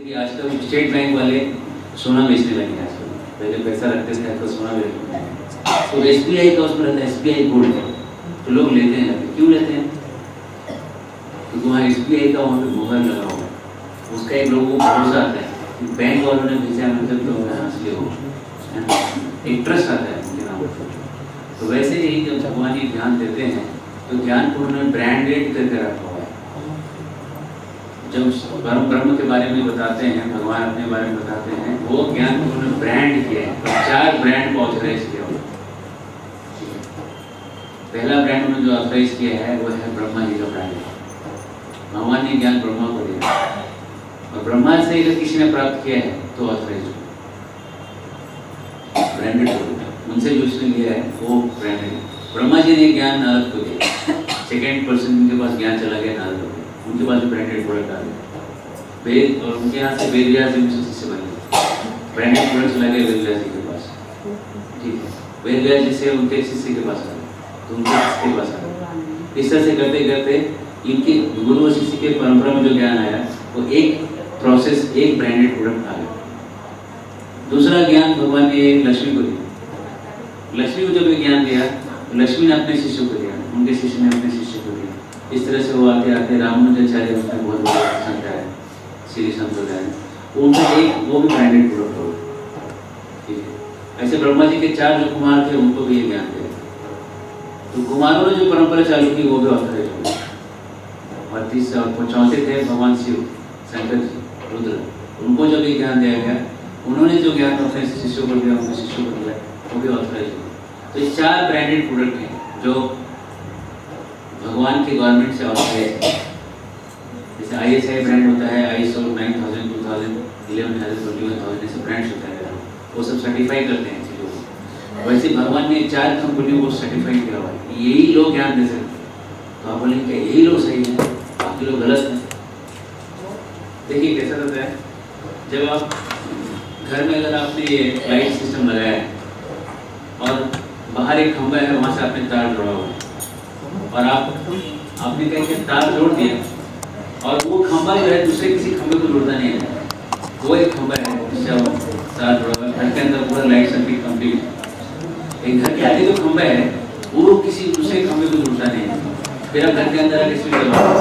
कि आजकल state bank वाले सोना बेचने लगे आजकल। पहले पैसा रखते थे, आजकल सोना बेचते हैं। तो SBI का उसमें रहता है SBI गोल्ड, तो लोग लेते हैं। क्यों लेते हैं? क्योंकि वहाँ SBI का वहाँ पे मुहर लगा हुआ है, उसका एक लोगों को भरोसा आता है कि बैंक वालों ने भेजा मतलब तो असली हो, एक ट्रस्ट आता है उनके नाम पर। तो वैसे ही जब भगवान जी ध्यान देते हैं तो ध्यान को उन्होंने ब्रांडेड करके रखा हुआ है। जब ब्रह्म के बारे में बताते हैं, भगवान अपने बारे में बताते हैं, वो ज्ञान को उन्होंने ब्रांड किया है, तो 4 ब्रांड को ऑथराइज किया हुआ। पहला ब्रांड उन्होंने जो ऑथराइज किया है वो है ब्रह्मा जी का ब्रांड। भगवान ने ज्ञान ब्रह्मा को दिया और ब्रह्मा से अगर किसी ने प्राप्त किया है तो ऑथराइज ब्रांडेड हो, उनसे जो उसने लिया है वो ब्रांडेड। ब्रह्मा जी ने ज्ञान नारद को दिया, सेकेंड पर्सन उनके पास ज्ञान चला गया नारद को, उनके पास भी ब्रांडेड प्रोडक्ट आ गए। वेद और उनके यहाँ से वेद व्यास जी उनसे शिष्य बने, ब्रांडेड प्रोडक्ट चला गए वेद व्यास जी के पास। ठीक है, वेद व्यास जी से उनके शिष्य के पास आ गए, तो उनके शिष्य के पास आ गए। इस तरह से करते करते इनके गुरु और शिष्य के परंपरा में जो ज्ञान आया वो एक प्रोसेस, एक ब्रांडेड प्रोडक्ट आ गया। दूसरा ज्ञान भगवान ने लक्ष्मी को दिया। लक्ष्मी को जब ज्ञान दिया, लक्ष्मी ने अपने शिष्य को दिया, उनके शिष्य ने अपने शिष्य को दिया। इस तरह से वो आते आते रामानुजाचार्य उसमें बहुत बड़ा संत है, श्री संप्रदाय, उनका एक वो भी ब्रांडेड प्रोडक्ट हो। ठीक है, ऐसे ब्रह्मा जी के 4 जो कुमार थे उनको भी ये ज्ञान दिया। तो कुमारों ने जो परंपरा चालू की वो भी ऑथराइज हो गई। और तीसरा और चौथे थे भगवान शिव, शंकर जी, रुद्र, उनको जब ये ज्ञान दिया गया, उन्होंने जो ज्ञान अपने शिष्यों को दिया, उनके शिष्यों को दिया, वो भी ऑथराइज हो। तो ये 4 ब्रांडेड प्रोडक्ट हैं जो भगवान के गवर्नमेंट से ऑथराइज है। जैसे ISI ब्रांड होता है, ISO 9000, 2000, 11,000, 21,000 ऐसे ब्रांड्स होता है, वो सब सर्टिफाई करते हैं चीज़ों को। वैसे भगवान ने 4 कंपनियों को सर्टिफाई किया हुआ है, यही लोग ज्ञान दे सकते हैं। तो आप बोलेंगे क्या यही लोग सही हैं, बाकी लोग गलत हैं? देखिए कैसा रहता है, जब आप घर में अगर आपने ये लाइट सिस्टम लगाया है और बाहर एक खंभा है, वहाँ से आपने तार जोड़ा हुआ है और आपने कहीं के तार जोड़ दिया और वो खंभा जो है दूसरे किसी खंभे को जोड़ता नहीं है, वो एक खंभा है जिससे तार जोड़ा हुआ है। घर के अंदर पूरा लाइट सर्किट कंप्लीट। एक घर के आगे जो खंभा है वो किसी दूसरे खंभे को जोड़ता नहीं है। फिर आप घर के अंदर आके स्विच दबाओ,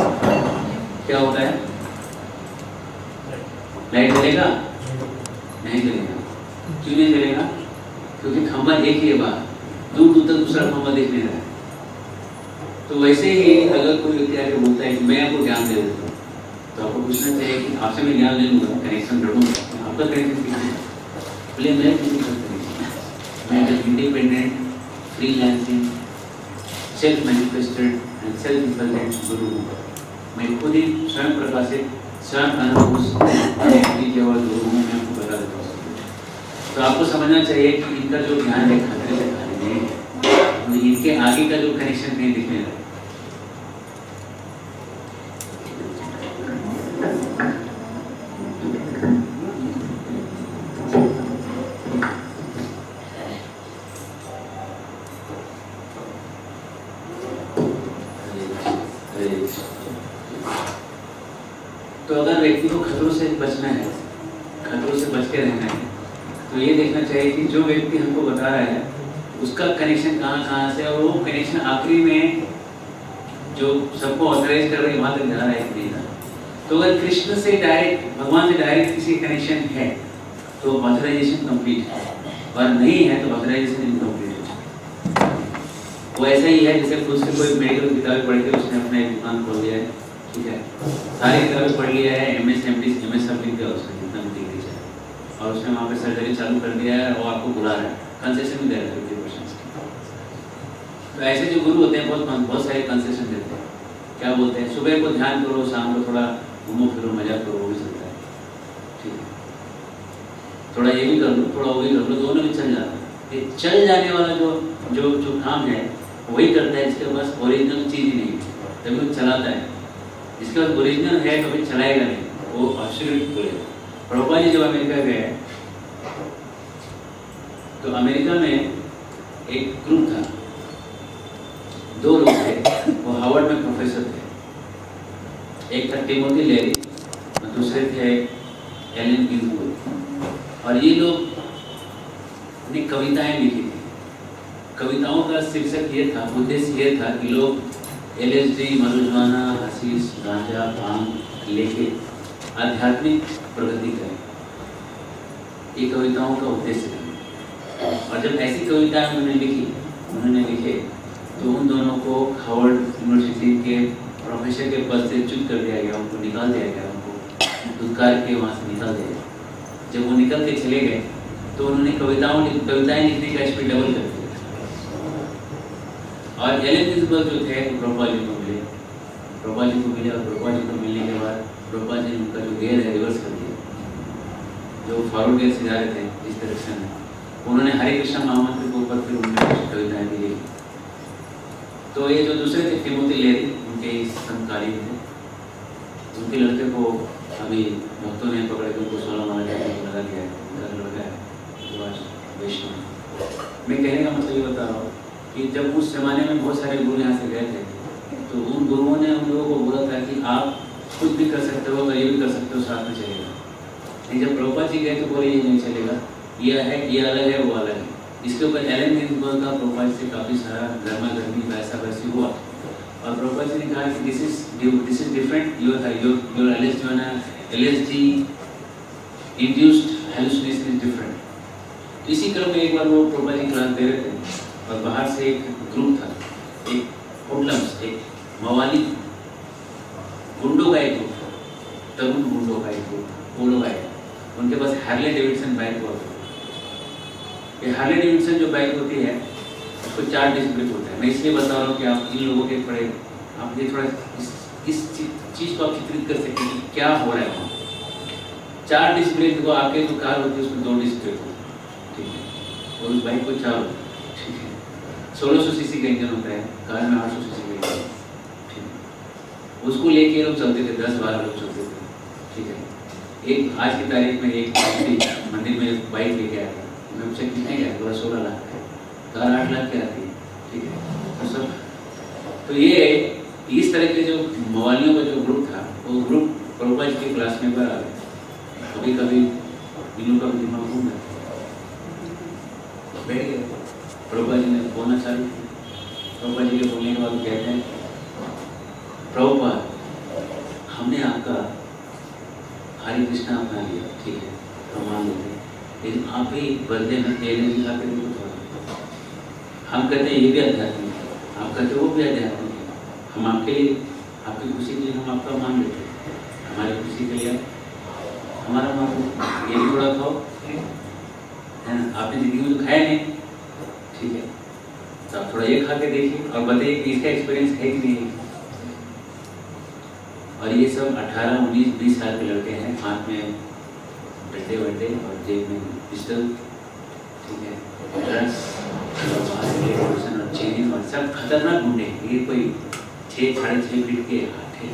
क्या होता है? लाइट जलेगा? नहीं जलेगा। क्यों नहीं जलेगा? क्योंकि खंभा एक ही है, बाहर दूर दूर तक दूसरा खंभा देख नहीं रहा है। तो वैसे ही अगर कोई व्यक्ति आके बोलता है कि मैं आपको ज्ञान दे देता हूँ, तो आपको पूछना चाहिए कि आपसे मैं ज्ञान ले लूँगा, कनेक्शन रखूँगा, आपका कनेक्शन किससे? बोले मैं किसी का कनेक्शन, मैं independent, freelancing, self manifested and self impellent guru हूँ। मैं खुद ही स्वयं प्रकाशित, स्वयं अनुभव केवल गुरु हूँ। मैं आपको बता देता हूँ। तो आपको समझना चाहिए कि इनका जो ध्यान है खतरे से खाली नहीं है, इनके आगे का जो कनेक्शन नहीं दिखने लगा। तो अगर व्यक्ति को खतरों से बचना है, खतरों से बच के रहना है, तो ये देखना चाहिए कि जो व्यक्ति हमको बता रहा है उसका कनेक्शन कहाँ से, और वो कनेक्शन आखिरी में जो सबको ऑथराइज कर रहे हैं वहाँ तक जा रहा है नहीं जा रहा। तो अगर कृष्ण से डायरेक्ट, भगवान से डायरेक्ट किसी कनेक्शन है तो ऑथराइजेशन कंप्लीट है, और नहीं है तो ऑथराइजेशन इनकम्प्लीट है। वो ऐसा ही है जैसे खुद से कोई मेडिकल किताबें पढ़ के उसने अपना एक दुकान खोल दिया है, ठीक है, सारी किताबें पढ़ लिया है, MS, MD, MS सब लिख दिया उसने, जितना भी डिग्री है, और उसने वहाँ पे सर्जरी चालू कर दिया है और आपको बुला रहा है, कंसेशन भी दे रहा है 50%। तो ऐसे जो गुरु होते हैं बहुत सारे कंसेशन देते हैं। क्या बोलते हैं? सुबह को ध्यान करो, शाम को थोड़ा घूमो फिरो, मजा करो, वो भी चलता है, ठीक है, थोड़ा ये भी कर लो, थोड़ा वो भी कर लो, दोनों भी चल जाता है। ये चल जाने वाला जो काम है वही करता है जिसके पास ओरिजिनल चीज़ ही नहीं है, तभी वो चलाता है। जिसके पास ओरिजिनल है कभी चलाएगा नहीं, वो एब्सोल्यूट बोलेगा। प्रभुपाद जी जब अमेरिका गए तो अमेरिका में एक ग्रुप था, 2 लोग थे, वो हार्वर्ड में प्रोफेसर थे। एक था टिमोथी लेरी और दूसरे थे एलन गिन्सबर्ग। और ये लोग ने कविताएं लिखी थी। कविताओं का शीर्षक ये था, उद्देश्य ये था कि लोग LSD, marijuana, हशीश, गांजा, भांग लेके आध्यात्मिक प्रगति करें। ये कविताओं का उद्देश्य था। और जब ऐसी कविताएं उन्होंने लिखे तो उन दोनों को हार्वर्ड यूनिवर्सिटी के प्रोफेसर के पद से च्युत कर दिया गया, उनको निकाल दिया गया, उनको धुतकार के वहाँ से निकाल दिया गया। जब वो निकल के चले गए तो उन्होंने कविताएं लिखने का स्पीड डबल कर दिया। और एलन गिन्सबर्ग जो थे प्रभुपाद जी को मिले और प्रभुपाद जी को मिलने के बाद प्रभुपाद जी ने उनका जो गेयर है रिवर्स कर दिया, जो फॉरवर्ड गेयर से जा रहे थे इस डायरेक्शन में, उन्होंने हरे कृष्ण महामंत्र के ऊपर फिर उन्होंने कुछ कविताएं भी लिखी। तो ये जो दूसरे थे तिमोथी लेरी, उनके समकालीन थे, उनके लड़के को अभी भक्तों ने पकड़ के उनको 16 माला लगा दिया है, उनका लड़का है वैष्णव। मैं कहने का मतलब ये बता रहा हूँ कि जब उस जमाने में बहुत सारे गुरु यहाँ से गए थे तो उन गुरुओं ने उन लोगों को बोला था कि आप कुछ भी कर सकते हो, अगर ये भी कर सकते हो, साथ में चलेगा। लेकिन जब प्रभुपाद जी गए तो बोले ये नहीं चलेगा, ये है, ये अलग है, वो अलग है। इसके ऊपर एलन गिन्सबर्ग का प्रभुपाद से काफ़ी सारा गर्मा गर्मी वैसा वैसी हुआ और प्रभुपाद जी ने कहा कि this is different, your LSD induced hallucination is different. इसी क्रम में एक बार वो प्रभुपाद जी क्लास दे रहे थे और बाहर से एक ग्रुप था, एक होटलम्स, एक मवाली गुंडों का एक ग्रुप था, तरुण गुंडों का एक ग्रुप, वो लोग आए। उनके पास हार्ले डेविडसन बाइक हुआ था। ये हार्ले डेविडसन जो बाइक होती है उसको 4 डिस्क ब्रेक होता है। मैं इसलिए बता रहा हूँ कि आप इन लोगों के पड़े आप ये थोड़ा इस चीज़ को आप चित्रित कर सकते हैं कि क्या हो रहा है वहाँ। 4 डिस्क ब्रेक को आपके जो कार होती है उसमें 2 डिस्क ब्रेक होती है, ठीक है, और उस बाइक को 4 होती है, ठीक है। 1600 सीसी का इंजन होता है, कार में 800 सीसी का इंजन, ठीक है। उसको लेके लोग चलते थे, 10-12 लोग चलते थे, ठीक है। एक आज की तारीख में एक मंदिर में बाइक लेके आया था, मैं पूछा कितने का है, बोला 16 लाख का, कार 8 लाख की आती है, ठीक है। तो सब तो ये इस तरह के जो मवालियों का जो ग्रुप था वो ग्रुप प्रभुपाद जी के क्लास में आ गए। कभी कभी इन का भी दिमाग घूम गया, बैठ गए। प्रभुपाद जी ने बोलना चालू किया। प्रभुपाद जी के बोलने के बाद कहते हैं, प्रभुपाद हमने आपका हरे कृष्णा अपना लिया, ठीक है, हम मान लेते हैं, लेकिन आप ही बदले में तेल दिखा के देखो थोड़ा। हम कहते हैं ये भी अध्यात्मिक है, आप कहते वो भी अध्यात्मिक है। हम आपके लिए, आपकी खुशी के लिए हम आपका मान लेते हैं, हमारी खुशी के लिए हमारा मान लो, ये भी थोड़ा खाओ, है ना, आपने जिंदगी में तो खाया नहीं, ठीक है, तो आप थोड़ा ये खा के देखिए और बताइए कि इसका एक्सपीरियंस है कि नहीं। और ये सब 18, 19, 20 साल के लड़के हैं, हाथ में डंडे वंडे और जेब में पिस्टल, ठीक है, ड्रग्स और चेन और सब खतरनाक गुंडे। ये कोई 6, 6.5 फीट के हाथे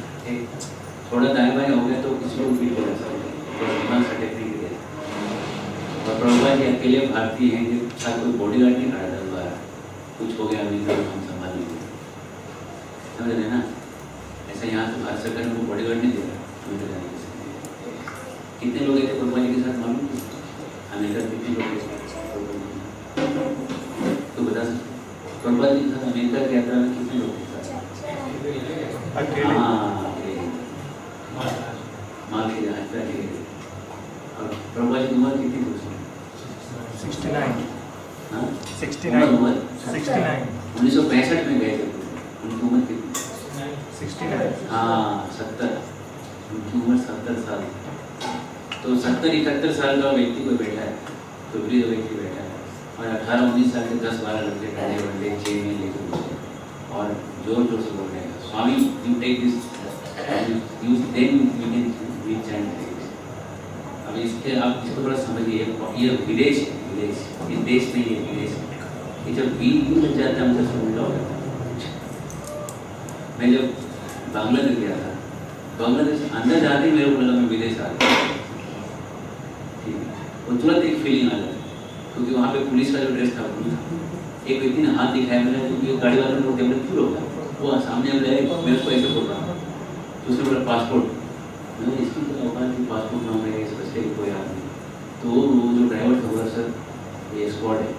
थोड़ा दाएं बाएं हो गया तो किसी को पीट कर सकते हैं, सर्टिफिकेट दिया। और प्रभुपाद जी अकेले भारतीय हैं कि साथ कोई बॉडीगार्ड नहीं खड़ा 10-12, कुछ हो गया नहीं तो हम संभाल लेंगे, समझ रहे ना। ऐसा यहाँ से भारत सरकार ने बॉडीगार्ड नहीं दिया, कितने लोग थे प्रभुपाद जी के साथ मालूम? अमेरिका कितने लोग थे तो बता सकते? प्रभुपाद जी के साथ अमेरिका की यात्रा में कितने लोग थे? माँ के यात्रा के। और प्रभुपाद जी की उम्र कितनी थी उसमें? 69। हाँ 69 उम्र 69 1965 में गए थे, उनकी उम्र कितनी? 69। हाँ 70, उनकी उम्र 70 साल। तो 70-71 साल का व्यक्ति कोई बैठा है, कोई वृद्ध व्यक्ति बैठा है और 18-19 साल के 10-12 लड़के डंडे वंडे चेन में लेकर घुसे और जोर जोर से बोल रहे हैं, Swami you take this you then you can reach end. अब इसके आप इसको थोड़ा समझिए, ये विदेश है, विदेश, ये देश नहीं है, विदेश है। ये जब बीच लग जाता है मतलब उल्टा हो जाता है। मैं जब बांग्लादेश गया था, बांग्लादेश अंदर जाते ही मेरे को लगा मैं विदेश आ गया, ठीक है। और तुरंत एक फीलिंग आ जाती क्योंकि वहाँ पे पुलिस का जो ड्रेस था वो था। एक व्यक्ति ने हाथ दिखाया, मैंने क्योंकि गाड़ी वाले लोग थे, मैंने क्यों रोका? वो सामने मैं उसको ऐसे बोल रहा हूँ तो उसने बोला पासपोर्ट। मैंने इसकी तो औकात की पासपोर्ट ना मेरे इस बच्चे को तो वो जो ड्राइवर था बोला सर ये स्क्वाड है,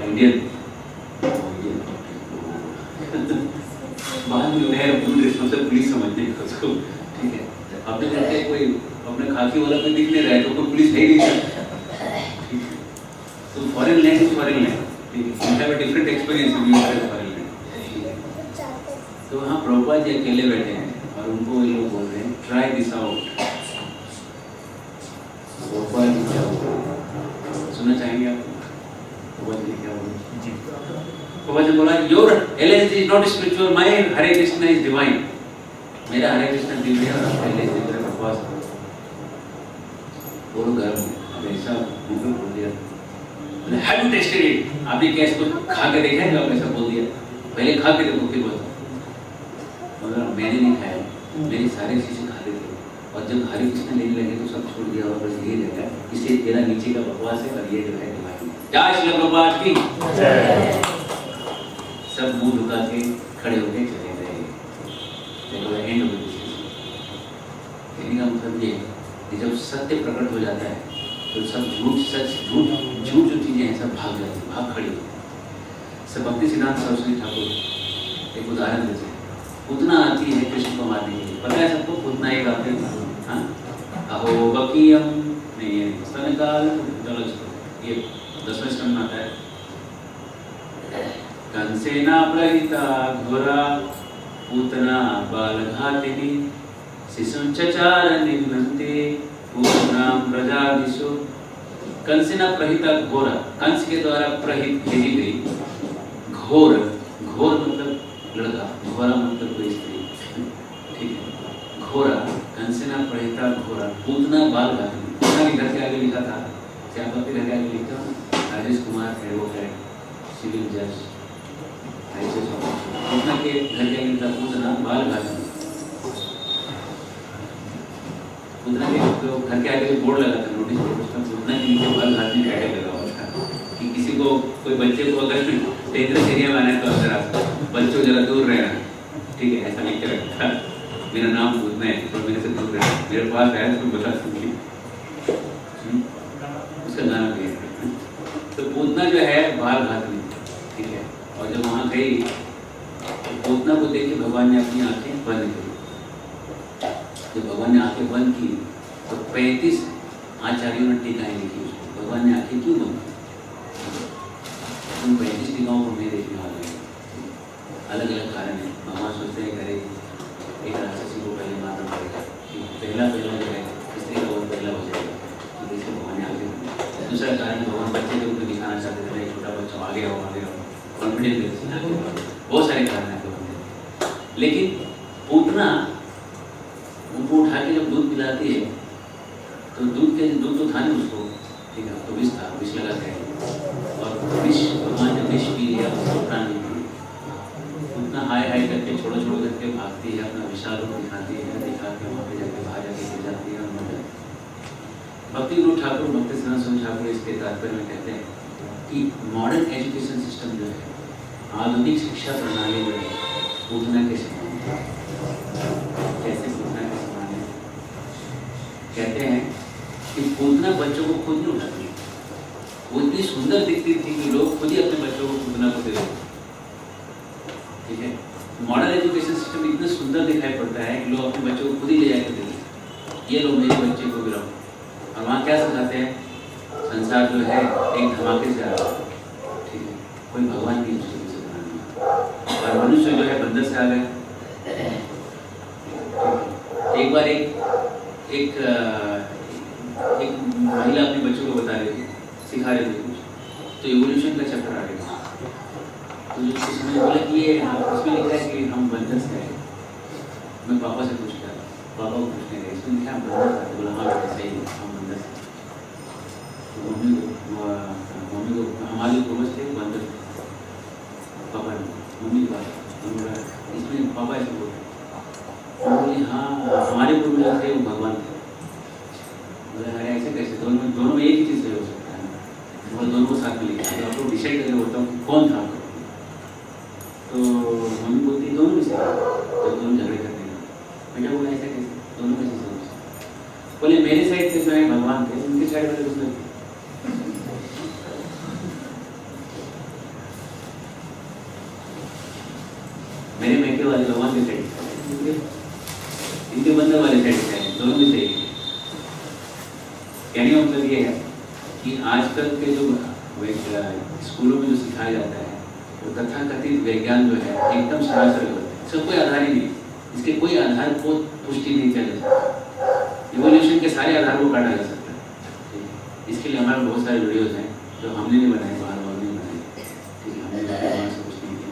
इंडियन बाद में है फुल रिस्पॉन्सिबल पुलिस समझने का उसको, ठीक है। अपने करके कोई अपने खाकी वाला कोई दिख नहीं रहा है तो कोई पुलिस है ही नहीं, ठीक है। तो foreign land is foreign land, ठीक है, you have a different experience in your foreign land, ठीक है। तो वहाँ प्रभुपाद जी अकेले बैठे हैं और उनको ये लोग बोल रहे हैं try this out. Prabhupada ji क्या बोल रहे हैं सुनना चाहेंगे आप? प्रभुपाद जी क्या बोल रहे हैं? जी। प्रभुपाद जी बोला your LNG is not spiritual, my Hare Krishna is divine. मेरा हरे कृष्णा दिव्य है और आपका एलएनजी मेरा बकवास है। बोलो घर में अब ऐसा मुझे बोल दिया, हैव यू टेस्टेड इट? आपने क्या इसको खा के देखा है? आप ऐसा बोल दिया, पहले खा के देखो फिर बताओ। मतलब मैंने नहीं खाया, मेरी सारी चीजें खाते थे और जब हरे कृष्ण लेने लगे तो सब छोड़ दिया और बस ये लगा इसे तेरा नीचे का बकवास है और ये जो है डिवाइन। क्या श्री प्रभुपाद की सब मुंह झुका के खड़े होके चले गए। चलो एंड हो गई। कहने का मतलब ये कि जब सत्य प्रकट हो जाता है तो सब झूठ सच झूठ झूठ जो चीजें हैं सब भाग जाती है, भाग खड़ी होती है। सब भक्ति सिद्धांत सरस्वती ठाकुर एक उदाहरण देते हैं। पूतना आती है कृष्ण को मारने के लिए, पता है सबको पूतना एक आते हैं। हाँ अहो बकीयम नहीं ये स्तन काल, चलो इसको ये 10वें स्कंद में आता है। कंसेना प्रहिता घोरा पूतना बालघातिनी शिशुं चचार निघ्नन्ते पूर्णां प्रजादिषु। कंसेना प्रहिता घोरा, कंस के द्वारा प्रहित भेजी गई घोर, घोर मतलब लड़का, घोरा मतलब कोई स्त्री, ठीक है। घोरा कंसेना प्रहिता घोरा पूतना बालघातिनी। पूतना के घर के आगे लिखा था, श्यामपति घर के आगे लिखा राजेश कुमार एडवोकेट सिविल जज, पूतना के घर के आगे लिखा पूतना बालघातिनी। पूतना के घर के आगे बोर्ड लगा था, नोटिस बोर्ड, उसमें पूतना के नीचे बालघातिनी टैग लगा हुआ था कि किसी को कोई बच्चे को अगर डेंजरस एरिया में आना है तो अगर आप बच्चों जरा दूर रहना, ठीक है, ऐसा लिख के रखा। मेरा नाम पूतना है तो मेरे से दूर रहना, मेरे पास है तो बता सकती उसका गाना भी है। तो पूतना जो है बालघातिनी, ठीक है। और जब वहाँ गई तो पूतना को देख के भगवान ने अपनी आंखें बंद की। जब भगवान ने आंखें बंद की तो 35 आचार्यों ने टीकाएं लिखी उसको, भगवान ने आंखें क्यों बंद की? उन 35 टीकाओं को मैं देखने वाला हूँ। अलग अलग कारण है। भगवान सोचते हैं करे एक राक्षसी को पहले मारना पड़ेगा, पहला जो है स्त्री का वो पहला हो जाएगा, तो इसलिए भगवान ने आगे। दूसरा कारण भगवान बच्चे के रूप में दिखाना चाहते थे, एक छोटा बच्चा आगे आओ कॉन्फिडेंस, बहुत सारे कारण है भगवान। लेकिन पूतना उनको उठा के जब दूध पिलाती है तो दूध तो था नहीं उसको, ठीक है, तो विष था, विष लगा के और विष भगवान ने विष पी लिया, उसको प्राण नहीं पी। उतना हाय हाय करके छोड़ो छोड़ो करके भागती है, अपना विशाल रूप दिखाती है, दिखा के वहाँ पे जाके बाहर जाके गिर जाती है और मर जाती है। भक्ति गुरु ठाकुर भक्ति सिद्धांत स्वामी ठाकुर इसके तात्पर्य में कहते हैं कि मॉडर्न एजुकेशन सिस्टम जो है, आधुनिक शिक्षा प्रणाली जो है, पूतना के समान है। कैसे पूतना के समान है? कहते हैं कि पूतना बच्चों को खुद नहीं उठाती, वो इतनी सुंदर दिखती थी कि लोग खुद ही अपने बच्चों को पूतना को दे देते, ठीक है। मॉडर्न एजुकेशन सिस्टम इतना सुंदर दिखाई पड़ता है कि लोग अपने बच्चों को खुद ही ले जाकर दे देते, ये लोग मेरे बच्चे को गिराओ। और वहाँ क्या सिखाते हैं? संसार जो है एक धमाके से आ रहा है, ठीक है, कोई भगवान की दृष्टि से बनाना, और मनुष्य जो है बंदर से आ गए। एक बार एक महिला अपने बच्चों को बता रही थी, सिखा रही थी कुछ, तो इवोल्यूशन का चैप्टर आ गया। तो जो उसने बोला कि ये इसमें लिखा है कि हम बंदर से आए। मैं पापा से पूछ लिया, पापा को पूछने गए, इसमें लिखा है बंदर से। बोला हाँ बेटा सही है, हम बंदर से। तो मम्मी को हमारे पूर्वज थे बंदर, पापा ने मम्मी की बात बोला इसमें पापा ऐसे बोले, बोले हाँ हमारे पूर्वज थे वो भगवान थे। बोले अरे ऐसे कैसे? दोनों में एक ही चीज़ हो सकता है, वो दोनों को साथ में लिखा है, तो आपको डिसाइड करके बोलता हूँ कौन था। तो मम्मी बोलती दोनों में से, तो दोनों झगड़े करते हैं। बेटा बोला ऐसा कैसे? दोनों में से बोले मेरे साइड से जो में भगवान थे, उनके साइड में दूसरे थे। मेरे मैके वाले भगवान के साइड, इनके बंदर वाले साइड है, दोनों भी सही है। कहने का मतलब ये है कि आजकल के जो स्कूलों में जो सिखाया जाता है वो तथाकथित विज्ञान जो है एकदम सरासर गलत है। इसका कोई आधार ही नहीं, इसके कोई आधार को पुष्टि नहीं किया जा सकता। इवोल्यूशन के सारे आधार को काटा जा सकता है। इसके लिए हमारे बहुत सारे वीडियोज हैं जो हमने नहीं बनाए, बाहर वालों ने बनाए, ठीक है, हमने भगवान से कुछ नहीं किया।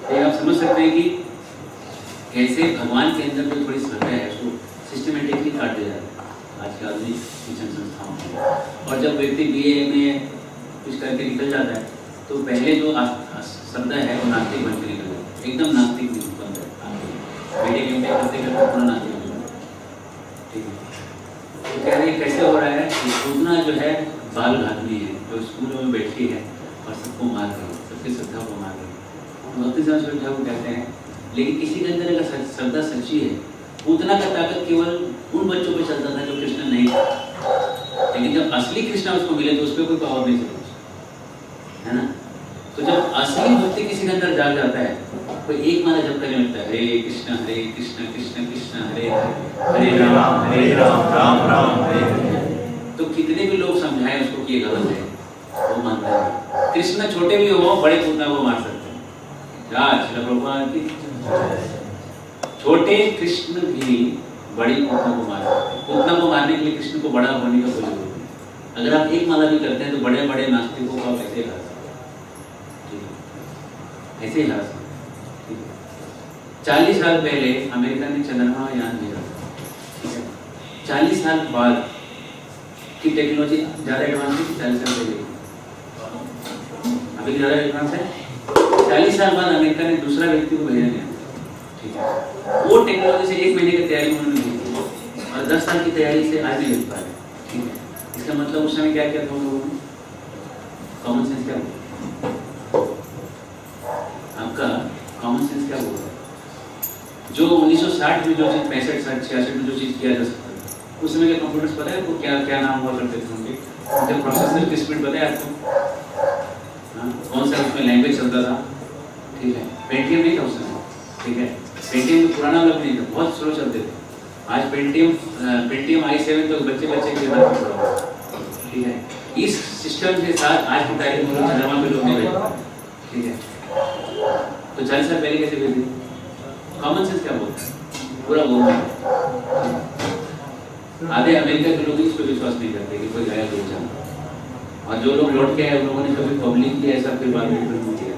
तो आप समझ सकते हैं कि कैसे भगवान के अंदर जो थोड़ी श्रद्धा है उसको सिस्टमेटिकली काट दिया जाता है आज के आधुनिक शिक्षण संस्थाओं में। और जब व्यक्ति BA में कुछ करके निकल जाता है तो पहले जो श्रद्धा है वो नास्तिक बन के निकल जाता है, एकदम नास्तिक बन जाता है। बेटे के करते करते पूरा नास्तिक बन जाता है, ठीक है। तो कह रहे कैसे हो रहा है कि पूतना जो है बाल घातनी है, जो स्कूलों में बैठी है और सबको मार रही है, सबकी श्रद्धा को मार रही है। भक्ति से श्रद्धा को कहते हैं, लेकिन किसी के अंदर अगर श्रद्धा सच्ची है, पूतना का ताकत केवल उन बच्चों पे चलता था जो कृष्ण नहीं था, लेकिन जब असली कृष्ण उसको मिले तो उस पर कोई पावर नहीं चलता, है ना। तो जब असली भक्ति किसी के अंदर जाग जाता है तो एक माला जब करने लगता है, हरे कृष्ण कृष्ण कृष्ण हरे हरे राम राम राम हरे। तो कितने भी लोग समझाएं उसको कि ये गलत है, वो मानता है। कृष्ण छोटे भी हो बड़े पूतना को मार सकते हैं। श्री भगवान की छोटे कृष्ण भी बड़ी पूतना को मार सकते हैं। पूतना को मारने के लिए कृष्ण को बड़ा होने का कोई जरूरत नहीं। अगर आप एक माला भी करते हैं तो बड़े बड़े नास्तिकों को आप ऐसे हरा सकते हैं, ऐसे ही हरा सकते हैं। 40 साल पहले अमेरिका ने चंद्रमा यान भेजा, 40 साल बाद की टेक्नोलॉजी ज़्यादा एडवांस है, 40 साल पहले अभी ज़्यादा एडवांस है। 40 साल बाद अमेरिका ने दूसरा व्यक्ति को भेजा नहीं, ठीक है। वो टेक्नोलॉजी से 1 महीने की तैयारी उन्होंने की थी और 10 साल की तैयारी से आज नहीं भेज पा रहे, ठीक है। इसका मतलब उस समय क्या किया था उन लोगों ने? कॉमन सेंस क्या बोला? आपका कॉमन सेंस क्या बोला? जो 1960 में जो चीज़ 65, 66 में जो चीज़ किया जा सकता है, उस समय के कंप्यूटर्स पता है आपको क्या क्या नाम हुआ करते थे उनके? उनके प्रोसेसर की स्पीड पता है आपको? हाँ, कौन सा उसमें लैंग्वेज चलता था, ठीक है। पेंटियम नहीं था उस समय, ठीक है। पेंटियम तो पुराना मतलब नहीं था, बहुत स्लो चलते थे। आज पेंटियम i7 तो बच्चे के लिए बात कर रहा हूँ, ठीक है। इस सिस्टम के साथ आज की तारीख में चंद्रमा पे लोग नहीं बैठ पाते, ठीक है। तो 40 साल पहले कैसे भेज दिए? कॉमन सेंस क्या बोलता है? पूरा बोलता है। आधे अमेरिका के लोग इस पर विश्वास नहीं करते कि कोई गया लोग जाना, और जो लोग लौट के आए उन लोगों ने कभी पब्लिकली ऐसा कोई बात नहीं किया।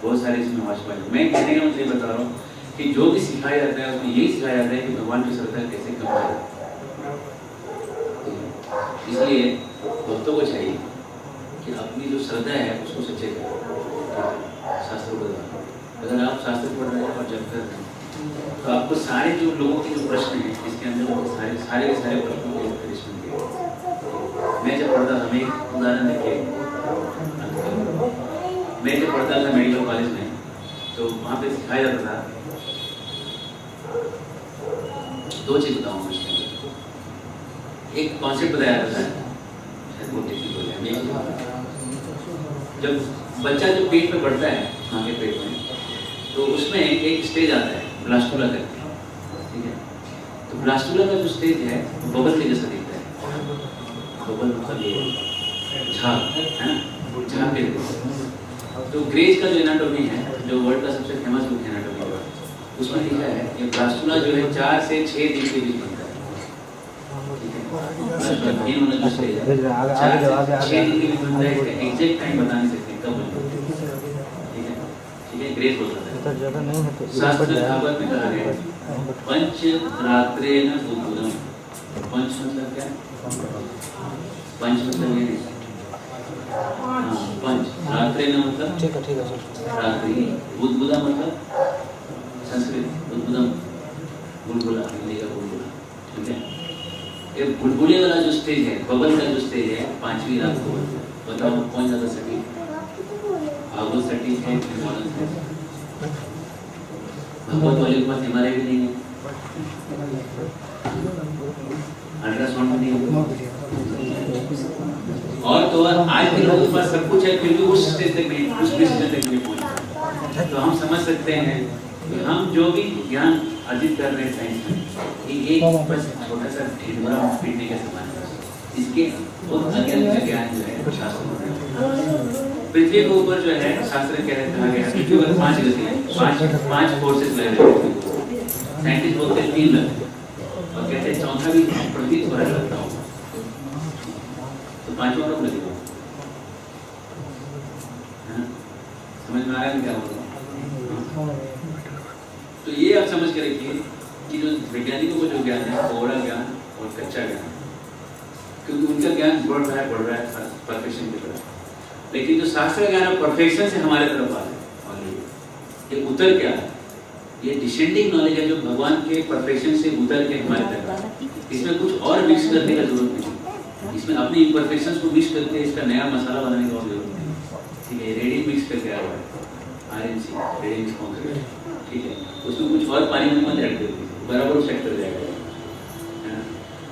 बहुत सारे इसमें वाशपाई। मैं कहने का मतलब बता रहा हूँ कि जो भी सिखाया जाता है उसमें यही सिखाया जाता है कि भगवान की श्रद्धा कैसे कम करें। इसलिए भक्तों को चाहिए कि अपनी जो श्रद्धा है उसको सच्चे करें, शास्त्रों को द्वारा। अगर आप शास्त्र पढ़ रहे हैं और जब कर रहे हैं तो आपको सारे जो लोगों के जो प्रश्न हैं इसके अंदर सारे के सारे प्रश्नों के उत्तर इसमें दिए। मैं जब पढ़ता था, मैं एक उदाहरण देखिए, मैं जब पढ़ता था मेडिकल कॉलेज में तो वहाँ पे सिखाया जाता था, 2 चीज़ बताऊँगा इसके अंदर। एक कॉन्सेप्ट बताया जाता है, शायद वो टेक्निकल है। जब बच्चा जो पेट में बढ़ता है, माँ के पेट में, तो उसमें एक स्टेज आता है ब्लास्टुला करके, ठीक है। तो ब्लास्टुला का जो स्टेज है वो बबल के जैसा दिखता है। बबल मतलब ये झाग है ना, झाग के। तो ग्रेज का जो एनाटॉमी है, जो वर्ल्ड का सबसे फेमस बुक एनाटॉमी है, उसमें लिखा है कि ब्लास्टुला जो है 4 से 6 दिन के बीच बनता है, ठीक है। दिन वाला जो स्टेज है 4 से 6 दिन के बीच बनता है। इसका एग्जैक्ट टाइम बता नहीं सकते कब बनता है, ठीक है, ठीक है। ग्रेज बोलता है। शास्त्र भागवत में कहा गया पंच रात्रेण बुद्धम। पंच मतलब क्या? पंच मतलब ये नहीं, पंच रात्रेण मतलब ठीक है रात्रि। बुद्धबुदा मतलब संस्कृत बुद्धबुदम, बुलबुला, हिंदी का बुलबुला, ठीक है। ये बुलबुले वाला जो स्टेज है, बबल का जो स्टेज है, 5वीं रात को बनता है। बताओ कौन ज़्यादा सटीक? भागवत सटीक है कि मॉडर्न है? भागवत वाले के पास MRI भी नहीं है, अल्ट्रासाउंड में नहीं होगा। और तो और आज के लोगों के पास सब कुछ है, फिर भी उस स्टेज तक नहीं, उस डिसीजन तक नहीं पहुंच पाए। तो हम समझ सकते हैं कि हम जो भी ज्ञान अर्जित कर रहे हैं साइंस में, ये एक बस छोटा सा ढिंढोरा पीटने के समान है। इसके बहुत अज्ञान का ज्ञान जो है शास्त्र में पृथ्वी के ऊपर जो है शास्त्र कह रहे कहा गया पृथ्वी पर 5 गति है, 5 फोर्सेस लग रहे हैं। साइंटिस्ट बोलते हैं 3 लगते हैं और कहते हैं चौथा भी प्रतीत हो रहा लगता होगा, तो 5वां कब लगेगा? समझ में आ रहा है क्या होगा? तो ये आप समझ के रखिए कि जो वैज्ञानिकों को जो ज्ञान है कोरा ज्ञान और कच्चा ज्ञान, क्योंकि उनका ज्ञान बढ़ रहा है परफेक्शन की तरफ, लेकिन जो शास्त्र ज्ञान है परफेक्शन से हमारे तरफ आ रहा है। ये उतर क्या है? ये डिसेंडिंग नॉलेज है जो भगवान के परफेक्शन से उतर के हमारे तरफ। इसमें कुछ और मिक्स करने का जरूरत नहीं, इसमें अपनी इम्परफेक्शंस को मिक्स करके इसका नया मसाला बनाने की जरूरत नहीं। ठीक है, रेडी मिक्स करके आया हुआ है RNC, रेडी मिक्स कॉन्सेप्ट। ठीक है, उसमें कुछ और पानी में मत ऐड कर दीजिए, बराबर सेट कर जाएगा।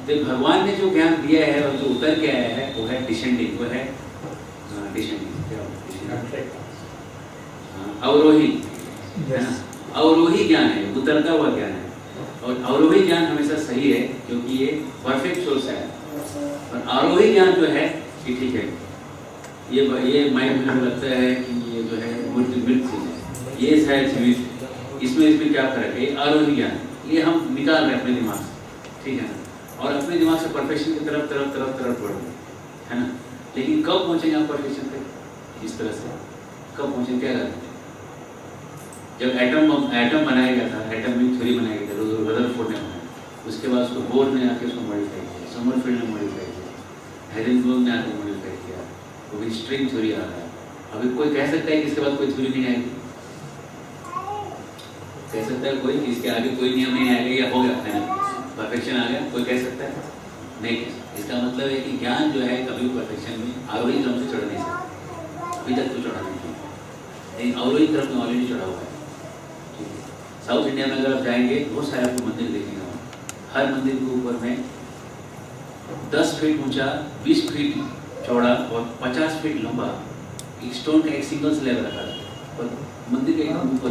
तो भगवान ने जो ज्ञान दिया है और जो उतर के आया है वो है डिसेंडिंग, वो है अवरोही, है ना? अवरोही ज्ञान है, उतरता हुआ ज्ञान है। और अवरोही ज्ञान हमेशा सही है क्योंकि ये परफेक्ट सोर्स है। और आरोही ज्ञान जो है कि ठीक है, ये माइंड मुझे लगता है कि ये जो है मृत चीज है, ये शायद जीवित, इसमें क्या फर्क है? आरोही ज्ञान ये हम निकाल रहे हैं अपने दिमाग से, ठीक है ना? और अपने दिमाग से परफेक्शन की तरफ तरफ तरफ तरफ बढ़ रहे हैं, है ना? लेकिन कब पहुंचेंगे आप परफेक्शन पे? इस तरह से कब पहुंचेंगे? क्या करें? जब एटम बनाया गया था, एटॉमिक थ्योरी बनाया गया था, रदरफोर्ड ने बनाया, उसके बाद उसको बोर ने आके उसको मॉडिफाई किया, समरफील्ड ने मॉडिफाई किया, हाइजेनबर्ग ने आके मॉडिफाई किया, तो भी स्ट्रिंग थ्योरी आ रहा है। अभी कोई कह सकता है कि इसके बाद कोई थ्योरी नहीं आएगी? कह सकता है कोई कि इसके आगे कोई नियम नहीं आएगा या हो गया फाइनल परफेक्शन आ गया? कोई कह सकता है? नहीं कह सकता। इसका मतलब है कि ज्ञान जो है कभी परफेक्शन में आरोही क्रम से चढ़ नहीं सकता, अभी तक तो चढ़ा नहीं, लेकिन अवरोही क्रम में ऑलरेडी चढ़ा हुआ है। साउथ इंडिया में अगर आप जाएंगे बहुत सारे आपको मंदिर देखेंगे, हर मंदिर के ऊपर में 10 फीट ऊंचा, 20 फीट चौड़ा और 50 फीट लंबा एक स्टोन का एक सिंगल स्लैब रखा है और मंदिर के एकदम ऊपर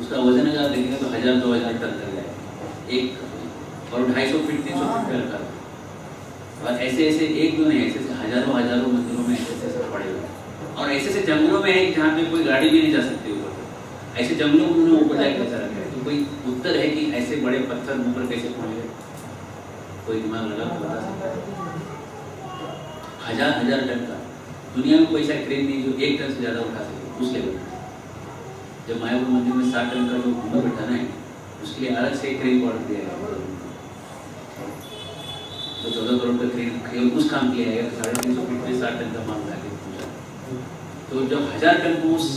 उसका वजन अगर आप देखेंगे तो 1000-2000 टन कर जाएगा एक, और 250 फीट 300 फीट पे रखा है। और ऐसे ऐसे एक दो नहीं, ऐसे हजारों मंदिरों में ऐसे पड़े हुए, और ऐसे जंगलों में है जहाँ पे कोई गाड़ी भी नहीं जा सकती ऊपर। ऐसे जंगलों में उन्होंने ऊपर जाकर कैसा रखा है? तो कोई उत्तर है कि ऐसे बड़े पत्थर ऊपर कैसे पहुंच गए? कोई दिमाग लगा तो बता सकता है? 1000 टन का, दुनिया में कोई ऐसा क्रेन नहीं जो 1 टन से ज्यादा उठा सके उस लेवल पे। जब मायापुर मंदिर में 60 टन का जो घूमर बैठाना है उसके लिए अलग से क्रेन को ऑर्डर दिया है, तो 14 करोड़ का क्रेन उस काम किया है, 350 फीट पे 60 टन का माल उठा के पहुंचा। तो जब 1000 टन को उस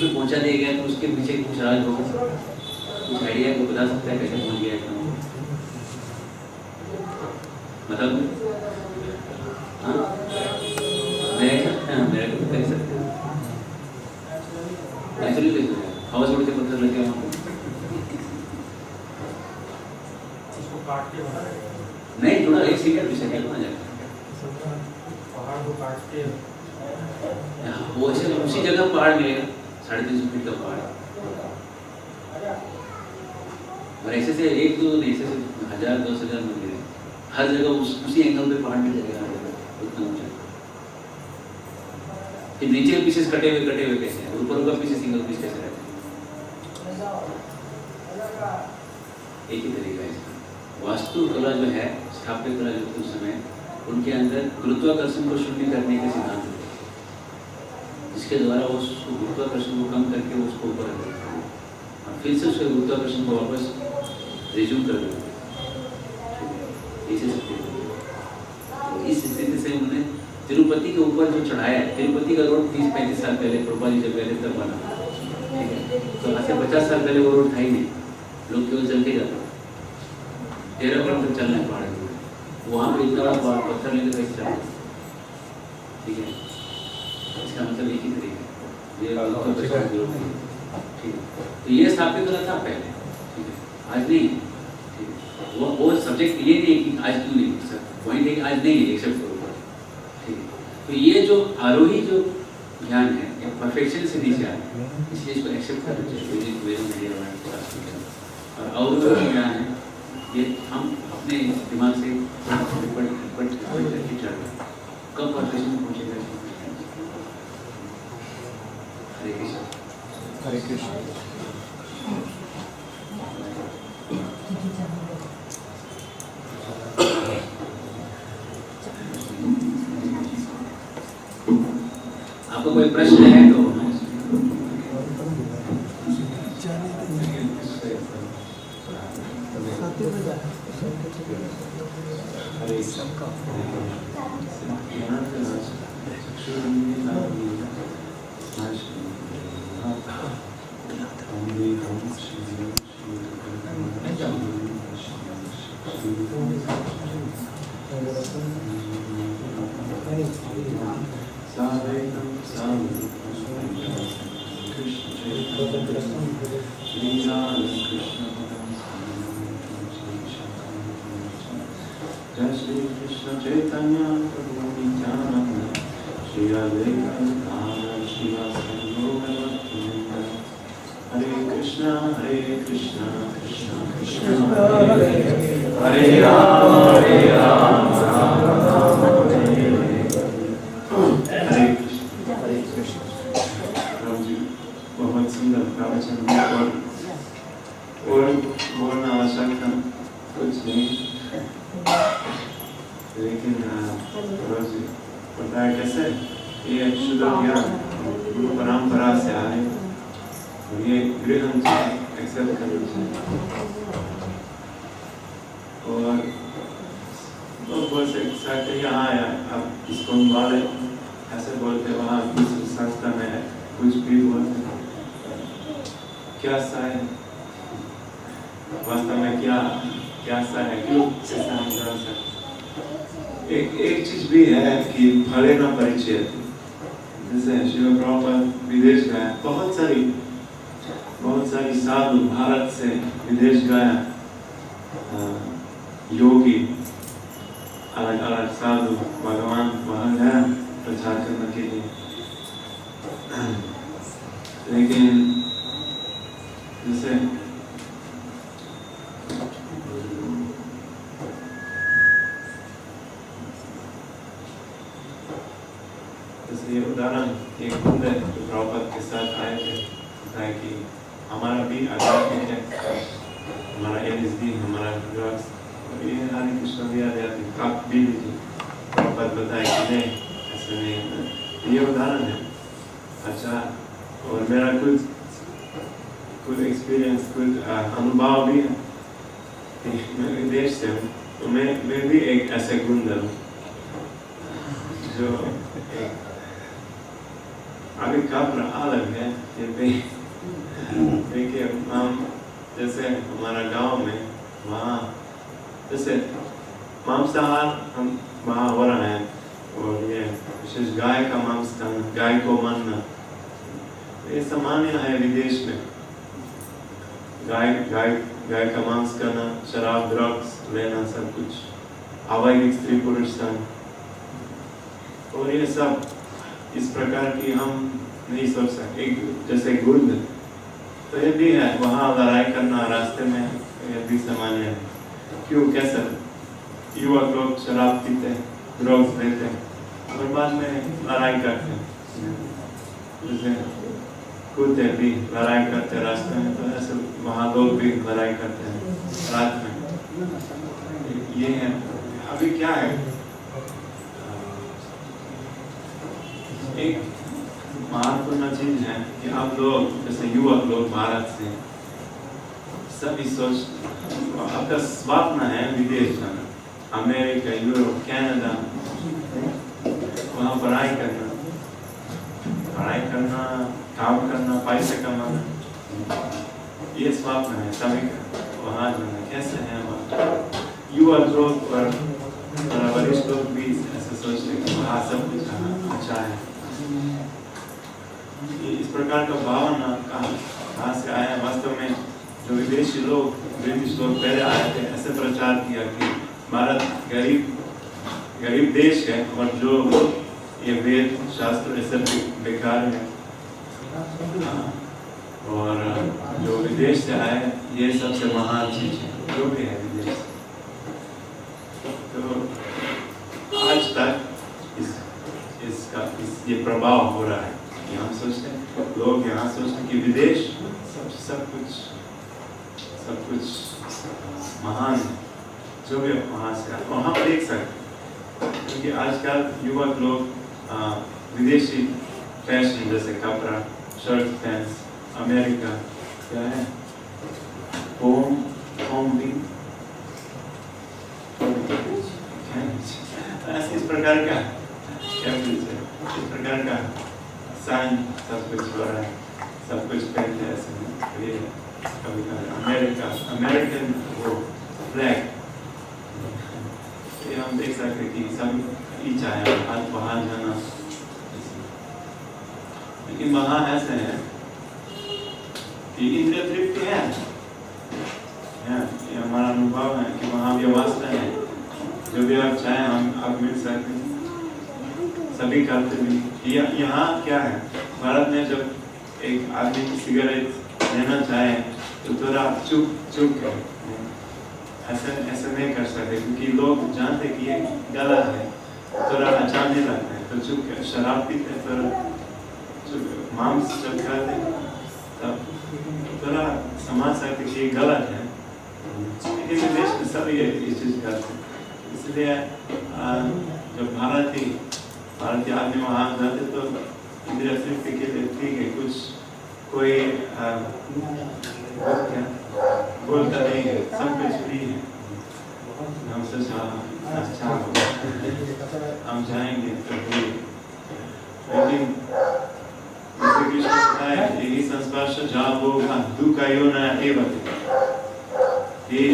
पे पहुंचा दिया गया तो उसके पीछे कुछ राज होगा, कुछ आइडिया को बता सकता है कैसे पहुंच गया एकदम? मतलब हाँ मेरे को कह सकते हैं नेचुरली कैसे होगा? हवा से उड़ते पत्थर लग गया वहाँ नहीं, थोड़ा 1 सेकंड भी सेकंड बना जाएगा पहाड़ को काट के, वो ऐसे उसी जगह पहाड़ मिलेगा 350 फीट का पहाड़, और ऐसे से एक दो नहीं, ऐसे 1000-10,000 मंदिर है, हर जगह उसी एंगल पे पहाड़ मिल जाएगा, उतना ऊंचा। फिर नीचे के पीसेस कटे हुए कैसे हैं, ऊपर का पीस सिंगल पीस कैसे रहते हैं? एक ही तरीका है इसका। वास्तुकला जो है, स्थापत्य कला जो उस समय उनके अंदर गुरुत्वाकर्षण को शून्य करने के सिद्धांत थे, जिसके द्वारा वो गुरुत्वाकर्षण को कम करके उसको ऊपर रख देते हैं और फिर से उसके गुरुत्वाकर्षण को वापस रिज्यूम कर देते हैं। इस स्थिति से उन्होंने तिरुपति के ऊपर जो चढ़ाया है, तिरुपति का रोड 30-35 साल पहले प्रभुपाद जी से पहले तक बना, ठीक है? तो आज से 50 साल पहले वो रोड था ही नहीं, लोग केवल चल के जाते, 13 किलोमीटर चलना है पहाड़ में, वहाँ पे इतना बड़ा पत्थर लेकर कैसे चलते? ठीक है, इसका मतलब एक ही तरीका है, ये ठीक है। तो ये स्थापित कला था पहले, ठीक है, आज नहीं, ठीक है। सब्जेक्ट ये नहीं है कि आज क्यों नहीं सर, पॉइंट है कि आज नहीं है, एक्सेप्ट करो, ठीक है। तो ये जो आरोही जो ज्ञान है या परफेक्शन से नीचे आता है, इसलिए इसको एक्सेप्ट करना चाहिए। और अवरोही ज्ञान है, ये हम अपने दिमाग से पढ़ करके चल रहे हैं, कब परफेक्शन पहुँचेगा। हरे कृष्ण। हरे कृष्ण। आपको कोई प्रश्न है तो एक चीज भी है कि भले ना परिचय, जैसे शिव प्रभुपाद विदेश गए, बहुत सारी साधु भारत से विदेश गए, योगी अलग अलग साधु भगवान वहाँ गए प्रचार करने के लिए। लेकिन जैसे ये उदाहरण एक खुद है जो प्रभुपाद के साथ आए थे, बताया कि हमारा भी आध्यात्मिक है, हमारा LSD, हमारा ड्रग्स, और ये हरे कृष्ण भी आध्यात्मिक आप भी थी। प्रभुपाद बताया कि नहीं, ऐसा नहीं है। ये उदाहरण है। अच्छा, और मेरा कुछ एक्सपीरियंस, कुछ अनुभव भी है। मैं विदेश से हूँ, तो मैं भी एक ऐसे गुंडा हूँ जो अभी कब्र अलग है। ये देखिए, हम जैसे हमारा गांव में वहाँ जैसे मांसाहार हम वहाँ हो रहा है, और ये विशेष गाय का मांस खाना, गाय को मानना, ये सामान्य है विदेश में। गाय का मांस खाना, शराब ड्रग्स लेना, सब कुछ अवैधिक स्त्री पुरुष संग, और ये सब इस प्रकार की हम नहीं सोच सकते। एक जैसे गुंड, तो ये भी है, वहाँ लड़ाई करना रास्ते में ये भी सामान्य है। क्यों, कैसे युवक लोग शराब पीते, ड्रग्स लेते और बाद में लड़ाई करते हैं, जैसे कुत्ते भी लड़ाई करते रास्ते में, तो ऐसे वहाँ लोग भी लड़ाई करते हैं रात में। ये है। अभी क्या है, एक महत्वपूर्ण चीज है कि आप लोग जैसे युवक लोग भारत से सभी सोच, आपका स्वप्न है विदेश जाना, अमेरिका, यूरोप, कनाडा, वहाँ पढ़ाई करना, काम करना, पैसे कमाना, ये स्वप्न है सभी का। वहाँ जाना कैसे है, युवक लोग और वरिष्ठ लोग भी ऐसे सोचते हैं कि वहाँ सब कुछ अच्छा है। इस प्रकार का भावना कहाँ से आया? वास्तव में जो विदेशी लोग ब्रिटिश लोग पहले आए थे, ऐसे प्रचार किया कि भारत गरीब देश है और जो ये वेद शास्त्र ऐसे बेकार है, और जो विदेश से आए ये सबसे महान चीज है जो भी है विदेश। तो आज तक ये प्रभाव हो रहा है कि हम सोचते हैं, लोग यहाँ सोचते हैं कि विदेश सब कुछ महान है, जो भी वहाँ से आए। और हम देख सकते हैं क्योंकि आजकल युवक लोग विदेशी फैशन जैसे कपड़ा, शर्ट, पैंट्स, अमेरिका क्या है, इस प्रकार का साइन सब कुछ हो रहा है, सब कुछ पहनते हैं ऐसे। ये कभी अमेरिकन वो फ्लैग, ये हम देख सकते हैं कि सब इच्छा है आज बाहर जाना, लेकिन वहाँ ऐसे है कि इंद्रिय तृप्ति है, ये हमारा अनुभव है कि वहाँ व्यवस्था है, जो भी आप चाहें हम आप मिल सकते हैं, सभी करते भी। यहाँ क्या है, भारत में जब एक आदमी सिगरेट लेना चाहे तो थोड़ा चुप ऐसे नहीं कर सकते, क्योंकि लोग जानते कि ये गलत है, थोड़ा अच्छा नहीं लगता है, तो चुप। शराब पीते थोड़ा मांस जब खाते तब थोड़ा समझ सकते कि ये गलत है, लेकिन देश में सब ये चीज करते हैं। इसलिए जब भारतीय आदमी वहाँ जाते तो इंद्रिय तृप्ति के लिए ठीक है, कोई बोलता नहीं है, सब कुछ फ्री है। हम सोचा अच्छा हम जाएंगे तो भी, लेकिन कृष्ण बताए यही संस्पर्श जहाँ होगा दुःखायोना एवं, ये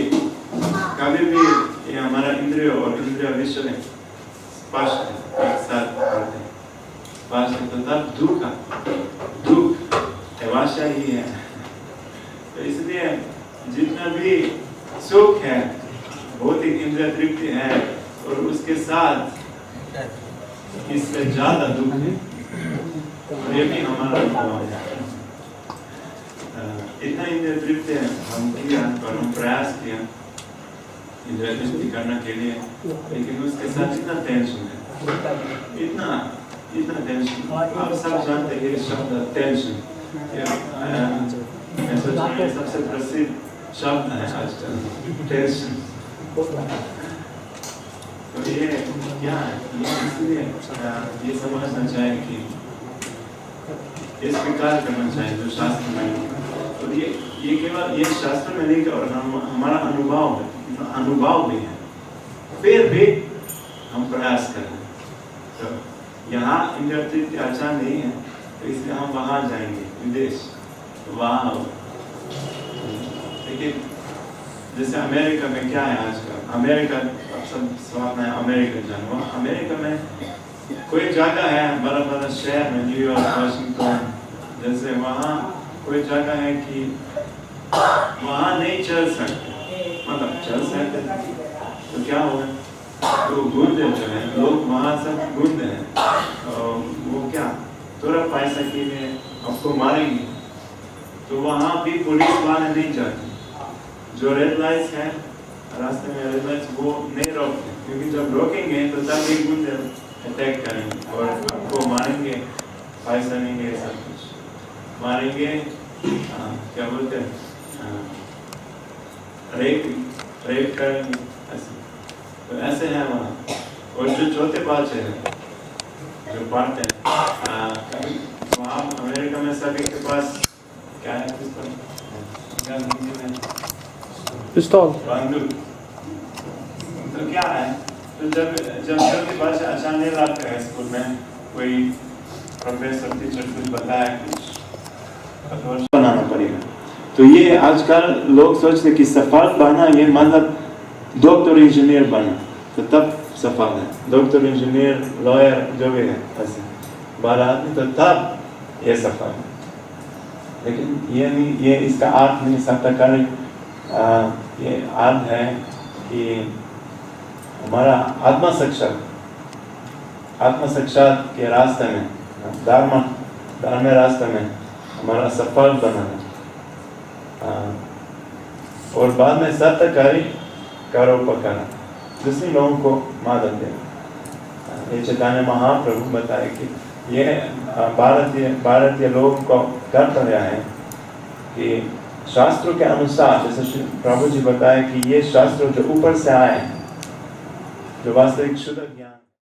कभी भी ये हमारा इंद्रिय और इंद्रिय विषय में स्पर्श एक साथ करते हैं, स्पर्श तो तब दुख भाषा ही है। तो इसलिए जितना भी सुख है भौतिक इंद्रिय तृप्ति है, और उसके साथ इससे ज्यादा दुख है, ये भी हमारा अनुभव है। इतना इंद्रिय तृप्ति हम किया और हम प्रयास किया इंद्रिय तृप्ति करने के लिए, लेकिन उसके साथ इतना टेंशन है, इतना टेंशन। आप सब जानते हैं ये शब्द टेंशन, मैं सोच रहा हूँ सबसे प्रसिद्ध शब्द है आजकल, टेंशन। तो ये क्या है, इसलिए ये समझना चाहिए कि इस प्रकार करना चाहिए जो शास्त्र में, तो ये केवल ये शास्त्र में नहीं, और हमारा अनुभव भी है, फिर भी हम प्रयास कर रहे हैं। तो यहाँ इंद्रिय तृप्ति अच्छा नहीं है, तो इसलिए हम वहाँ जाएंगे विदेश, वहाँ। लेकिन जैसे अमेरिका में क्या है आजकल, अमेरिका सब स्वाद में अमेरिका जाना, अमेरिका में कोई जगह है बड़ा शहर में, न्यूयॉर्क, वाशिंगटन जैसे, वहाँ कोई जगह है कि वहाँ नहीं चल सकते, मतलब चल सकते तो क्या हुआ, तो गुंडे जो है लोग वहाँ सब गुंडे हैं, वो क्या थोड़ा पैसा के लिए आपको मारेंगे, तो वहाँ भी पुलिस वाले नहीं जाते, जो रेड लाइट्स है रास्ते में रेड लाइट्स वो नहीं रोकते, क्योंकि जब रोकेंगे तो तब भी गुंडे अटैक करेंगे और आपको मारेंगे, पैसा लेंगे, सब कुछ मारेंगे, क्या बोलते हैं, रेप करेंगे ऐसे। तो ऐसे है वहाँ। और जो चौथे बच्चे हैं जो पढ़ते हैं वहाँ अमेरिका में सभी के पास क्या है, पिस्तौल, बंदूक। तो क्या है, तो जब चौथी भाषा अच्छा नहीं लगता है स्कूल में, कोई प्रोफेसर टीचर कुछ बताया कुछ बनाना पड़ेगा। तो ये आजकल लोग सोचते कि सफल बनना ये मतलब डॉक्टर इंजीनियर बनना, तो तब सफल है, डॉक्टर इंजीनियर लॉयर जो भी है ऐसे बड़ा आदमी, तो तब ये सफल है। लेकिन ये नहीं, ये इसका अर्थ नहीं सकता। ये अर्थ है कि हमारा आत्मा साक्षात के रास्ते में, धर्म रास्ते में हमारा सफल बनाना, और बाद में सत्यकारी करोपकार दूसरे लोगों को मदद देना। ये चैतन्य महाप्रभु बताए कि ये भारतीय लोगों को कर्तव्य है कि शास्त्रों के अनुसार, जैसे श्री प्रभु जी बताए कि ये शास्त्र जो ऊपर से आए, जो वास्तविक शुद्ध ज्ञान